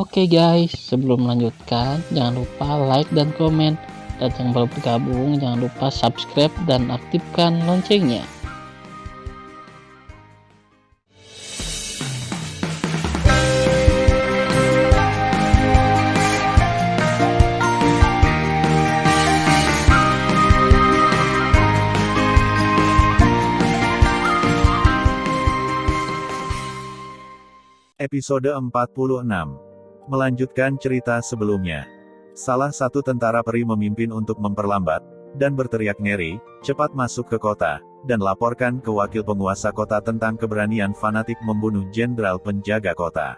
Oke guys, sebelum melanjutkan, jangan lupa like dan komen. Dan yang baru bergabung, jangan lupa subscribe dan aktifkan loncengnya. Episode 46. Melanjutkan cerita sebelumnya. Salah satu tentara peri memimpin untuk memperlambat, dan berteriak ngeri, cepat masuk ke kota, dan laporkan ke wakil penguasa kota tentang keberanian fanatik membunuh jenderal penjaga kota.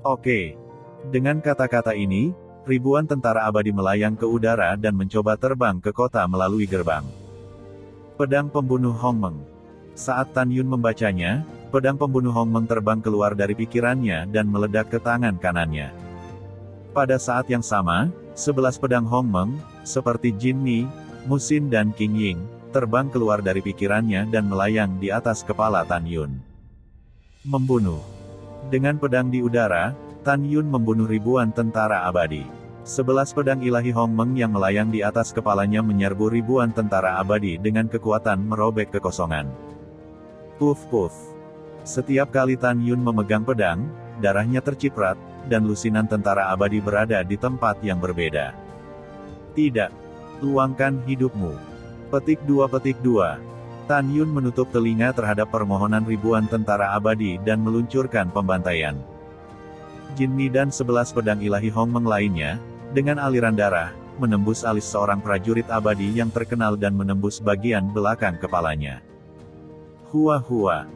Oke. Dengan kata-kata ini, ribuan tentara abadi melayang ke udara dan mencoba terbang ke kota melalui gerbang. Pedang pembunuh Hongmeng. Saat Tan Yun membacanya, pedang pembunuh Hongmeng terbang keluar dari pikirannya dan meledak ke tangan kanannya. Pada saat yang sama, 11 pedang Hongmeng, seperti Jin Mi, Musin dan King Ying, terbang keluar dari pikirannya dan melayang di atas kepala Tan Yun. Membunuh. Dengan pedang di udara, Tan Yun membunuh ribuan tentara abadi. 11 pedang ilahi Hongmeng yang melayang di atas kepalanya menyerbu ribuan tentara abadi dengan kekuatan merobek kekosongan. Puff-puff. Setiap kali Tan Yun memegang pedang, darahnya terciprat, dan lusinan tentara abadi berada di tempat yang berbeda. Tidak. Luangkan hidupmu. Petik 2. Tan Yun menutup telinga terhadap permohonan ribuan tentara abadi dan meluncurkan pembantaian. Jin Mi dan 11 pedang ilahi Hongmeng lainnya, dengan aliran darah, menembus alis seorang prajurit abadi yang terkenal dan menembus bagian belakang kepalanya. Hua-hua.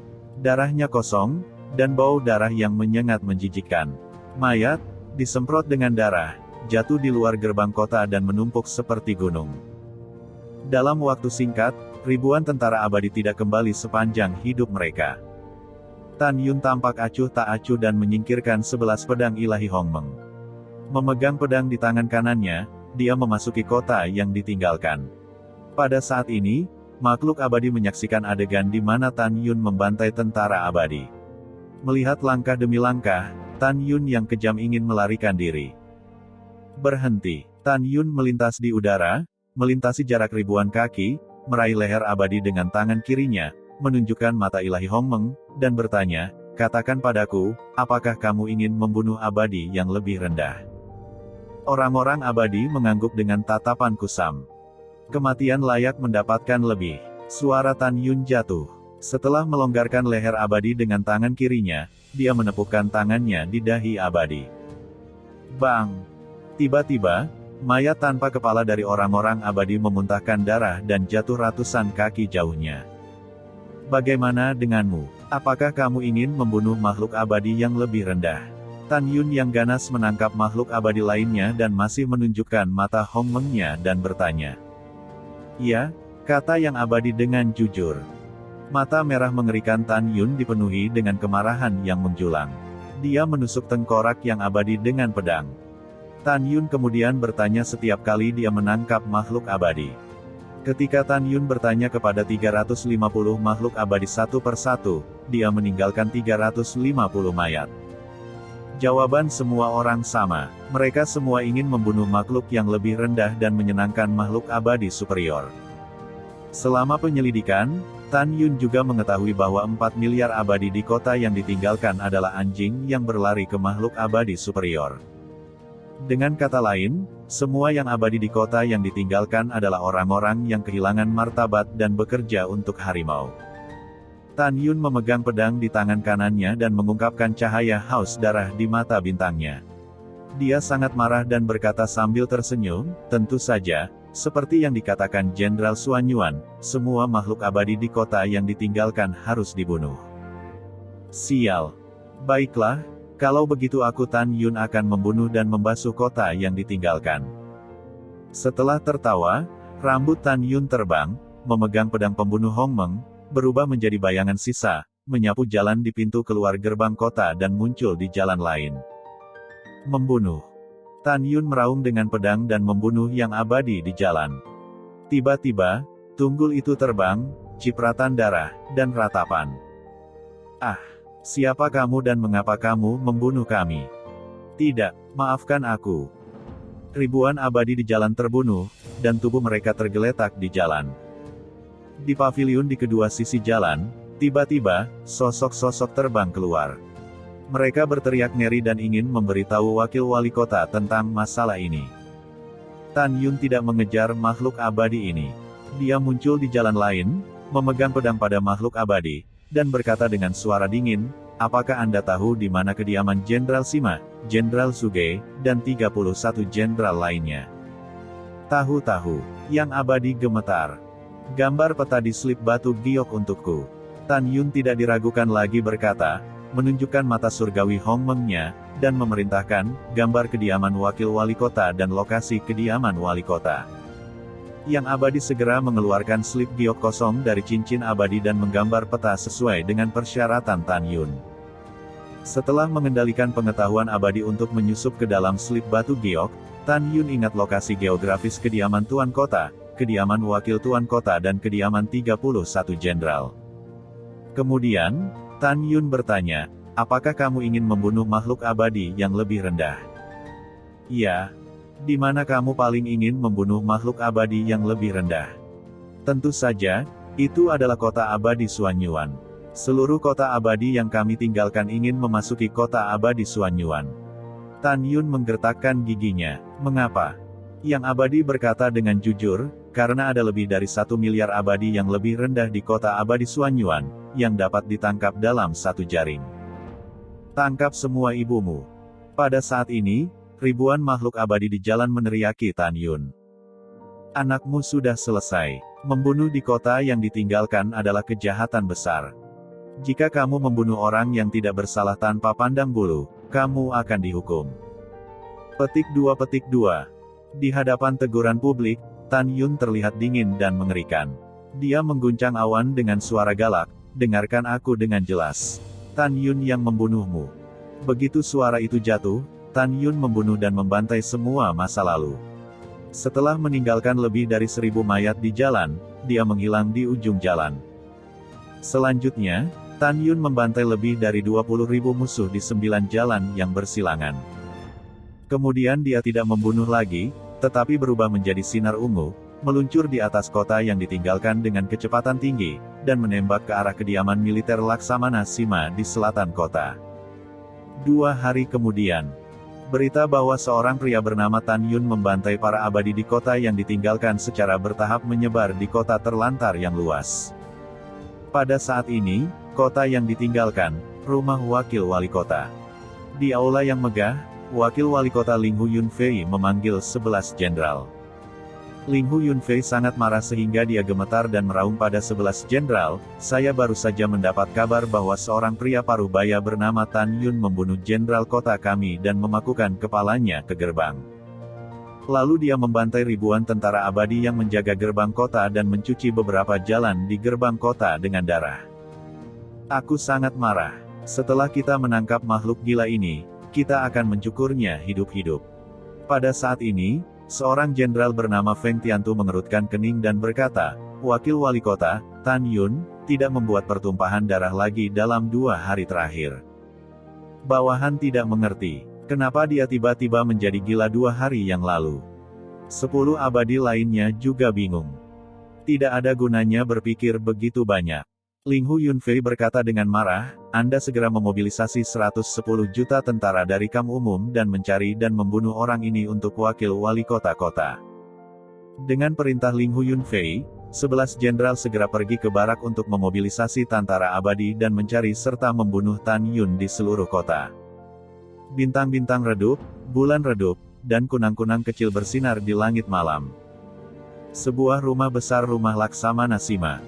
Darahnya kosong, dan bau darah yang menyengat menjijikkan. Mayat, disemprot dengan darah, jatuh di luar gerbang kota dan menumpuk seperti gunung. Dalam waktu singkat, ribuan tentara abadi tidak kembali sepanjang hidup mereka. Tan Yun tampak acuh tak acuh dan menyingkirkan 11 pedang ilahi Hongmeng. Memegang pedang di tangan kanannya, dia memasuki kota yang ditinggalkan. Pada saat ini, makhluk abadi menyaksikan adegan di mana Tan Yun membantai tentara abadi. Melihat langkah demi langkah, Tan Yun yang kejam ingin melarikan diri. Berhenti. Tan Yun melintas di udara, melintasi jarak ribuan kaki, meraih leher abadi dengan tangan kirinya, menunjukkan mata ilahi Hongmeng, dan bertanya, "Katakan padaku, apakah kamu ingin membunuh abadi yang lebih rendah?" Orang-orang abadi mengangguk dengan tatapan kusam. Kematian layak mendapatkan lebih. Suara Tan Yun jatuh. Setelah melonggarkan leher abadi dengan tangan kirinya, dia menepukkan tangannya di dahi abadi. Bang! Tiba-tiba, mayat tanpa kepala dari orang-orang abadi memuntahkan darah dan jatuh ratusan kaki jauhnya. Bagaimana denganmu? Apakah kamu ingin membunuh makhluk abadi yang lebih rendah? Tan Yun yang ganas menangkap makhluk abadi lainnya dan masih menunjukkan mata Hongmengnya dan bertanya. "Ya," kata yang abadi dengan jujur. Mata merah mengerikan Tan Yun dipenuhi dengan kemarahan yang menjulang. Dia menusuk tengkorak yang abadi dengan pedang. Tan Yun kemudian bertanya setiap kali dia menangkap makhluk abadi. Ketika Tan Yun bertanya kepada 350 makhluk abadi satu persatu, dia meninggalkan 350 mayat. Jawaban semua orang sama. Mereka semua ingin membunuh makhluk yang lebih rendah dan menyenangkan makhluk abadi superior. Selama penyelidikan, Tan Yun juga mengetahui bahwa 4 miliar abadi di kota yang ditinggalkan adalah anjing yang berlari ke makhluk abadi superior. Dengan kata lain, semua yang abadi di kota yang ditinggalkan adalah orang-orang yang kehilangan martabat dan bekerja untuk harimau. Tan Yun memegang pedang di tangan kanannya dan mengungkapkan cahaya haus darah di mata bintangnya. Dia sangat marah dan berkata sambil tersenyum, "Tentu saja, seperti yang dikatakan Jenderal Xuan Yuan, semua makhluk abadi di kota yang ditinggalkan harus dibunuh." Sial. Baiklah, kalau begitu aku Tan Yun akan membunuh dan membasuh kota yang ditinggalkan. Setelah tertawa, rambut Tan Yun terbang, memegang pedang pembunuh Hongmeng, berubah menjadi bayangan sisa, menyapu jalan di pintu keluar gerbang kota dan muncul di jalan lain. Membunuh. Tan Yun meraung dengan pedang dan membunuh yang abadi di jalan. Tiba-tiba, tunggul itu terbang, cipratan darah, dan ratapan. "Ah, siapa kamu dan mengapa kamu membunuh kami?" Tidak, maafkan aku. Ribuan abadi di jalan terbunuh, dan tubuh mereka tergeletak di jalan. Di paviliun di kedua sisi jalan, tiba-tiba, sosok-sosok terbang keluar. Mereka berteriak ngeri dan ingin memberitahu wakil wali kota tentang masalah ini. Tan Yun tidak mengejar makhluk abadi ini. Dia muncul di jalan lain, memegang pedang pada makhluk abadi, dan berkata dengan suara dingin, "Apakah Anda tahu di mana kediaman Jenderal Sima, Jenderal Suge, dan 31 jenderal lainnya?" "Tahu-tahu." Yang abadi gemetar. "Gambar peta di slip batu giok untukku." Tan Yun tidak diragukan lagi berkata, menunjukkan mata surgawi Hong Meng-nya, dan memerintahkan, gambar kediaman wakil wali kota dan lokasi kediaman wali kota. Yang abadi segera mengeluarkan slip giok kosong dari cincin abadi dan menggambar peta sesuai dengan persyaratan Tan Yun. Setelah mengendalikan pengetahuan abadi untuk menyusup ke dalam slip batu giok, Tan Yun ingat lokasi geografis kediaman Tuan Kota, kediaman wakil Tuan Kota dan kediaman 31 jenderal. Kemudian, Tan Yun bertanya, "Apakah kamu ingin membunuh makhluk abadi yang lebih rendah?" "Ya. Di mana kamu paling ingin membunuh makhluk abadi yang lebih rendah?" "Tentu saja, itu adalah kota abadi Suanyuan. Seluruh kota abadi yang kami tinggalkan ingin memasuki kota abadi Suanyuan." Tan Yun menggertakkan giginya. "Mengapa?" Yang abadi berkata dengan jujur, "Karena ada lebih dari 1 miliar abadi yang lebih rendah di kota abadi Suanyuan, yang dapat ditangkap dalam satu jaring. Tangkap semua ibumu." Pada saat ini, ribuan makhluk abadi di jalan meneriaki Tan Yun. "Anakmu sudah selesai. Membunuh di kota yang ditinggalkan adalah kejahatan besar. Jika kamu membunuh orang yang tidak bersalah tanpa pandang bulu, kamu akan dihukum." Petik 2. Di hadapan teguran publik, Tan Yun terlihat dingin dan mengerikan. Dia mengguncang awan dengan suara galak, "Dengarkan aku dengan jelas. Tan Yun yang membunuhmu." Begitu suara itu jatuh, Tan Yun membunuh dan membantai semua masa lalu. Setelah meninggalkan lebih dari 1000 mayat di jalan, dia menghilang di ujung jalan. Selanjutnya, Tan Yun membantai lebih dari 20.000 musuh di 9 jalan yang bersilangan. Kemudian dia tidak membunuh lagi, tetapi berubah menjadi sinar ungu, meluncur di atas kota yang ditinggalkan dengan kecepatan tinggi, dan menembak ke arah kediaman militer Laksamana Sima di selatan kota. 2 hari kemudian, berita bahwa seorang pria bernama Tan Yun membantai para abadi di kota yang ditinggalkan secara bertahap menyebar di kota terlantar yang luas. Pada saat ini, kota yang ditinggalkan, rumah wakil wali kota. Di aula yang megah, wakil wali kota Ling Hu Yunfei memanggil 11 jenderal. Ling Hu Yunfei sangat marah sehingga dia gemetar dan meraung pada 11 jenderal, "Saya baru saja mendapat kabar bahwa seorang pria paruh baya bernama Tan Yun membunuh jenderal kota kami dan memakukan kepalanya ke gerbang. Lalu dia membantai ribuan tentara abadi yang menjaga gerbang kota dan mencuci beberapa jalan di gerbang kota dengan darah. Aku sangat marah. Setelah kita menangkap makhluk gila ini, kita akan mencukurnya hidup-hidup." Pada saat ini, seorang jenderal bernama Feng Tiantu mengerutkan kening dan berkata, "Wakil wali kota, Tan Yun, tidak membuat pertumpahan darah lagi dalam 2 hari terakhir." Bawahan tidak mengerti, kenapa dia tiba-tiba menjadi gila 2 hari yang lalu. 10 abadi lainnya juga bingung. Tidak ada gunanya berpikir begitu banyak. Ling Hu Yunfei berkata dengan marah, "Anda segera memobilisasi 110 juta tentara dari kam umum dan mencari dan membunuh orang ini untuk wakil wali kota-kota." Dengan perintah Ling Hu Yunfei, 11 jenderal segera pergi ke barak untuk memobilisasi tentara abadi dan mencari serta membunuh Tan Yun di seluruh kota. Bintang-bintang redup, bulan redup, dan kunang-kunang kecil bersinar di langit malam. Sebuah rumah besar rumah Laksamana Sima.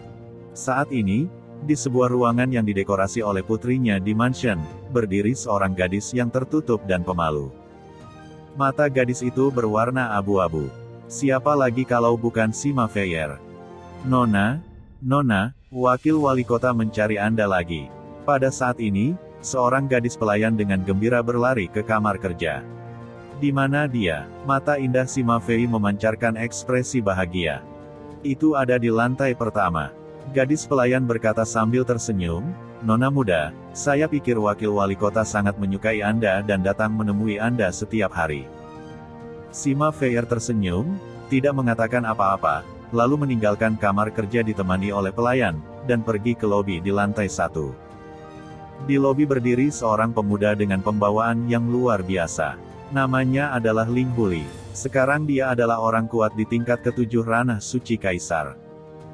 Saat ini, di sebuah ruangan yang didekorasi oleh putrinya di mansion, berdiri seorang gadis yang tertutup dan pemalu. Mata gadis itu berwarna abu-abu. Siapa lagi kalau bukan Sima Feier? "Nona, wakil wali kota mencari Anda lagi." Pada saat ini, seorang gadis pelayan dengan gembira berlari ke kamar kerja. "Di mana dia?" Mata indah Sima Fei memancarkan ekspresi bahagia. "Itu ada di lantai pertama." Gadis pelayan berkata sambil tersenyum, Nona muda, saya pikir wakil wali kota sangat menyukai Anda dan datang menemui Anda setiap hari. Sima Feier tersenyum, tidak mengatakan apa-apa, lalu meninggalkan kamar kerja ditemani oleh pelayan, dan pergi ke lobi di lantai 1. Di lobi berdiri seorang pemuda dengan pembawaan yang luar biasa. Namanya adalah Ling Huli. Sekarang dia adalah orang kuat di tingkat ke-7 ranah suci kaisar.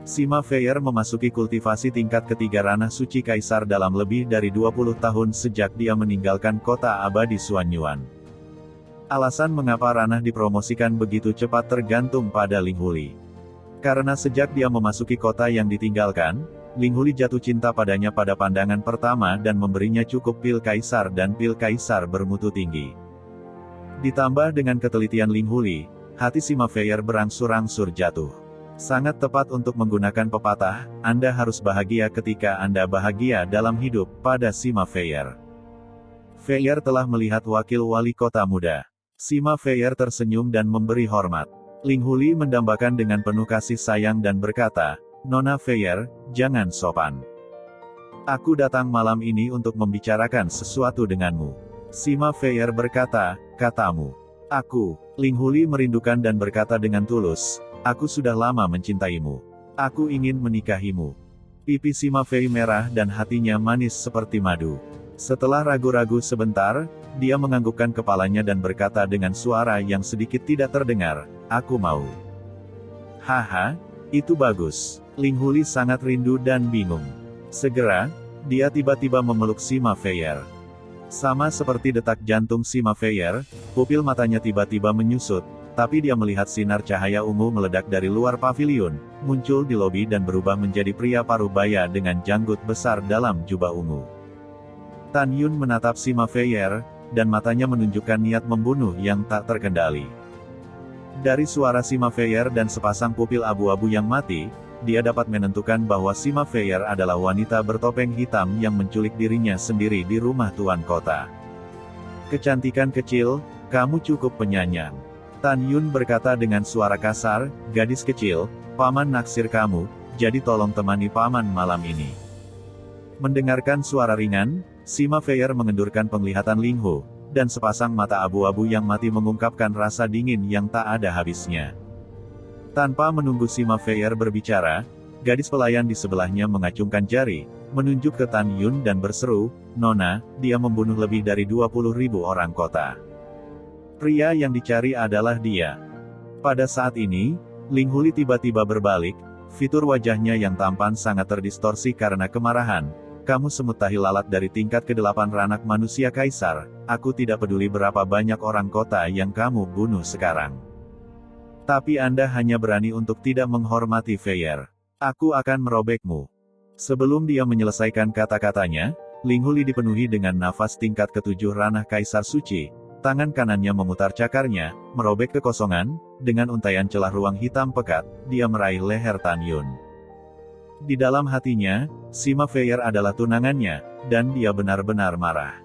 Sima Feier memasuki kultivasi tingkat ketiga ranah suci kaisar dalam lebih dari 20 tahun sejak dia meninggalkan kota abadi Xuanyuan. Alasan mengapa ranah dipromosikan begitu cepat tergantung pada Ling Huli. Karena sejak dia memasuki kota yang ditinggalkan, Ling Huli jatuh cinta padanya pada pandangan pertama dan memberinya cukup pil kaisar dan pil kaisar bermutu tinggi. Ditambah dengan ketelitian Ling Huli, hati Sima Feier berangsur-angsur jatuh. Sangat tepat untuk menggunakan pepatah, Anda harus bahagia ketika Anda bahagia dalam hidup, pada Sima Feier. Feier telah melihat wakil wali kota muda. Sima Feier tersenyum dan memberi hormat. Ling Huli mendambakan dengan penuh kasih sayang dan berkata, Nona Feier, jangan sopan. Aku datang malam ini untuk membicarakan sesuatu denganmu. Sima Feier berkata, katamu. Aku, Ling Huli merindukan dan berkata dengan tulus, aku sudah lama mencintaimu. Aku ingin menikahimu. Pipi Sima Fei merah dan hatinya manis seperti madu. Setelah ragu-ragu sebentar, dia menganggukkan kepalanya dan berkata dengan suara yang sedikit tidak terdengar, aku mau. Haha, itu bagus. Ling Huli sangat rindu dan bingung. Segera, dia tiba-tiba memeluk Sima Feier. Sama seperti detak jantung Sima Feier, pupil matanya tiba-tiba menyusut. Tapi dia melihat sinar cahaya ungu meledak dari luar paviliun, muncul di lobi dan berubah menjadi pria paruh baya dengan janggut besar dalam jubah ungu. Tan Yun menatap Sima Feier, dan matanya menunjukkan niat membunuh yang tak terkendali. Dari suara Sima Feier dan sepasang pupil abu-abu yang mati, dia dapat menentukan bahwa Sima Feier adalah wanita bertopeng hitam yang menculik dirinya sendiri di rumah tuan kota. Kecantikan kecil, kamu cukup penyayang. Tan Yun berkata dengan suara kasar, gadis kecil, paman naksir kamu, jadi tolong temani paman malam ini. Mendengarkan suara ringan, Sima Feier mengendurkan penglihatan Ling Hu, dan sepasang mata abu-abu yang mati mengungkapkan rasa dingin yang tak ada habisnya. Tanpa menunggu Sima Feier berbicara, gadis pelayan di sebelahnya mengacungkan jari, menunjuk ke Tan Yun dan berseru, Nona, dia membunuh lebih dari 20.000 orang kota. Pria yang dicari adalah dia. Pada saat ini, Ling Huli tiba-tiba berbalik, fitur wajahnya yang tampan sangat terdistorsi karena kemarahan. Kamu semut tahi lalat dari tingkat ke-8 ranak manusia kaisar, aku tidak peduli berapa banyak orang kota yang kamu bunuh sekarang. Tapi Anda hanya berani untuk tidak menghormati Feier. Aku akan merobekmu. Sebelum dia menyelesaikan kata-katanya, Ling Huli dipenuhi dengan nafas tingkat ke-7 ranah kaisar suci. Tangan kanannya memutar cakarnya, merobek kekosongan, dengan untaian celah ruang hitam pekat, dia meraih leher Tan Yun. Di dalam hatinya, Sima Feier adalah tunangannya, dan dia benar-benar marah.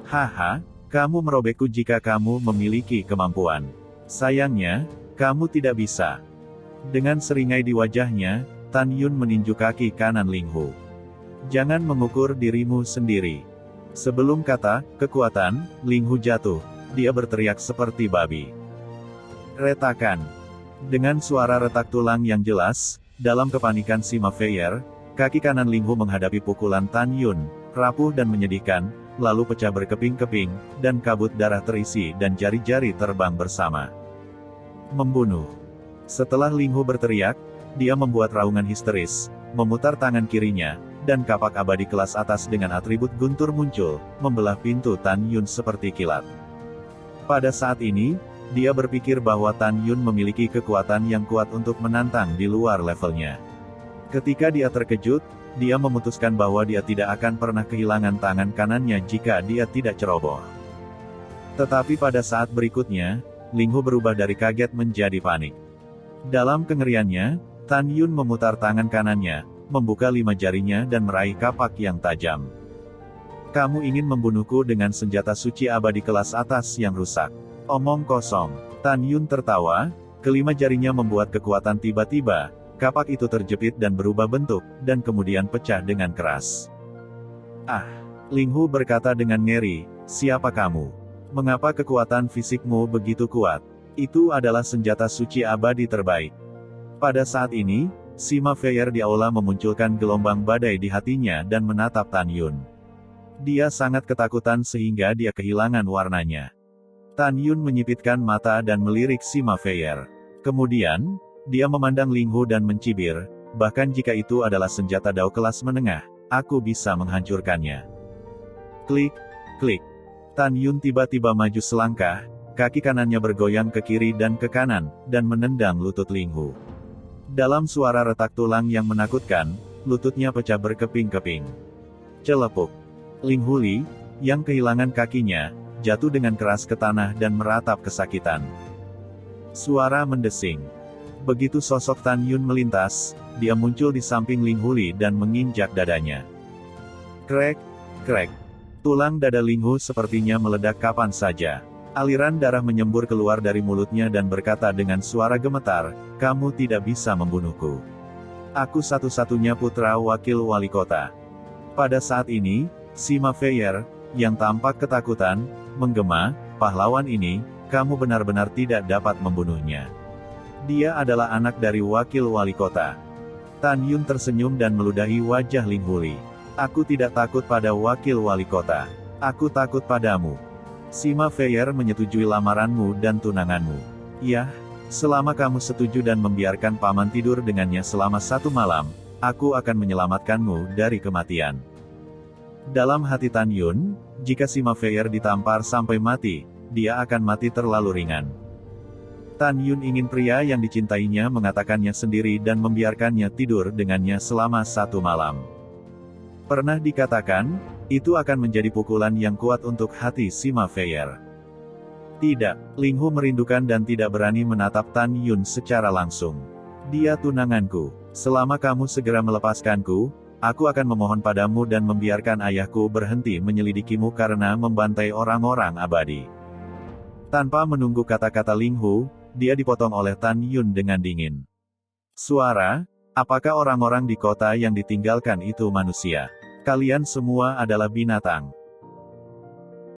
Haha, kamu merobekku jika kamu memiliki kemampuan. Sayangnya, kamu tidak bisa. Dengan seringai di wajahnya, Tan Yun meninju kaki kanan Ling Hu. Jangan mengukur dirimu sendiri. Sebelum kata, kekuatan, Ling Hu jatuh, dia berteriak seperti babi. Retakan. Dengan suara retak tulang yang jelas, dalam kepanikan Sima Feier, kaki kanan Ling Hu menghadapi pukulan Tan Yun, rapuh dan menyedihkan, lalu pecah berkeping-keping, dan kabut darah terisi dan jari-jari terbang bersama. Membunuh. Setelah Ling Hu berteriak, dia membuat raungan histeris, memutar tangan kirinya, dan kapak abadi kelas atas dengan atribut guntur muncul, membelah pintu Tan Yun seperti kilat. Pada saat ini, dia berpikir bahwa Tan Yun memiliki kekuatan yang kuat untuk menantang di luar levelnya. Ketika dia terkejut, dia memutuskan bahwa dia tidak akan pernah kehilangan tangan kanannya jika dia tidak ceroboh. Tetapi pada saat berikutnya, Ling Hu berubah dari kaget menjadi panik. Dalam kengeriannya, Tan Yun memutar tangan kanannya, membuka 5 jarinya dan meraih kapak yang tajam. Kamu ingin membunuhku dengan senjata suci abadi kelas atas yang rusak. Omong kosong. Tan Yun tertawa, kelima jarinya membuat kekuatan tiba-tiba, kapak itu terjepit dan berubah bentuk, dan kemudian pecah dengan keras. Ah, Ling Hu berkata dengan ngeri, siapa kamu? Mengapa kekuatan fisikmu begitu kuat? Itu adalah senjata suci abadi terbaik. Pada saat ini, Sima Feier di aula memunculkan gelombang badai di hatinya dan menatap Tan Yun. Dia sangat ketakutan sehingga dia kehilangan warnanya. Tan Yun menyipitkan mata dan melirik Sima Feier. Kemudian, dia memandang Ling Hu dan mencibir, bahkan jika itu adalah senjata dao kelas menengah, aku bisa menghancurkannya. Klik, klik. Tan Yun tiba-tiba maju selangkah, kaki kanannya bergoyang ke kiri dan ke kanan, dan menendang lutut Ling Hu. Dalam suara retak tulang yang menakutkan, lututnya pecah berkeping-keping. Celepuk. Ling Hu Li, yang kehilangan kakinya, jatuh dengan keras ke tanah dan meratap kesakitan. Suara mendesing. Begitu sosok Tan Yun melintas, dia muncul di samping Ling Hu Li dan menginjak dadanya. Krek, krek. Tulang dada Ling Hu sepertinya meledak kapan saja. Aliran darah menyembur keluar dari mulutnya dan berkata dengan suara gemetar, kamu tidak bisa membunuhku. Aku satu-satunya putra wakil wali kota. Pada saat ini, Sima Feier, yang tampak ketakutan, menggema, pahlawan ini, kamu benar-benar tidak dapat membunuhnya. Dia adalah anak dari wakil wali kota. Tan Yun tersenyum dan meludahi wajah Ling Hu Li. Aku tidak takut pada wakil wali kota. Aku takut padamu. Sima Feier menyetujui lamaranmu dan tunanganmu. Ya, selama kamu setuju dan membiarkan paman tidur dengannya selama 1 malam, aku akan menyelamatkanmu dari kematian. Dalam hati Tan Yun, jika Sima Feier ditampar sampai mati, dia akan mati terlalu ringan. Tan Yun ingin pria yang dicintainya mengatakannya sendiri dan membiarkannya tidur dengannya selama 1 malam. Pernah dikatakan, itu akan menjadi pukulan yang kuat untuk hati Sima Feier. Tidak, Ling Hu merindukan dan tidak berani menatap Tan Yun secara langsung. Dia tunanganku. Selama kamu segera melepaskanku, aku akan memohon padamu dan membiarkan ayahku berhenti menyelidikimu karena membantai orang-orang abadi. Tanpa menunggu kata-kata Ling Hu, dia dipotong oleh Tan Yun dengan dingin. Suara, apakah orang-orang di kota yang ditinggalkan itu manusia? Kalian semua adalah binatang.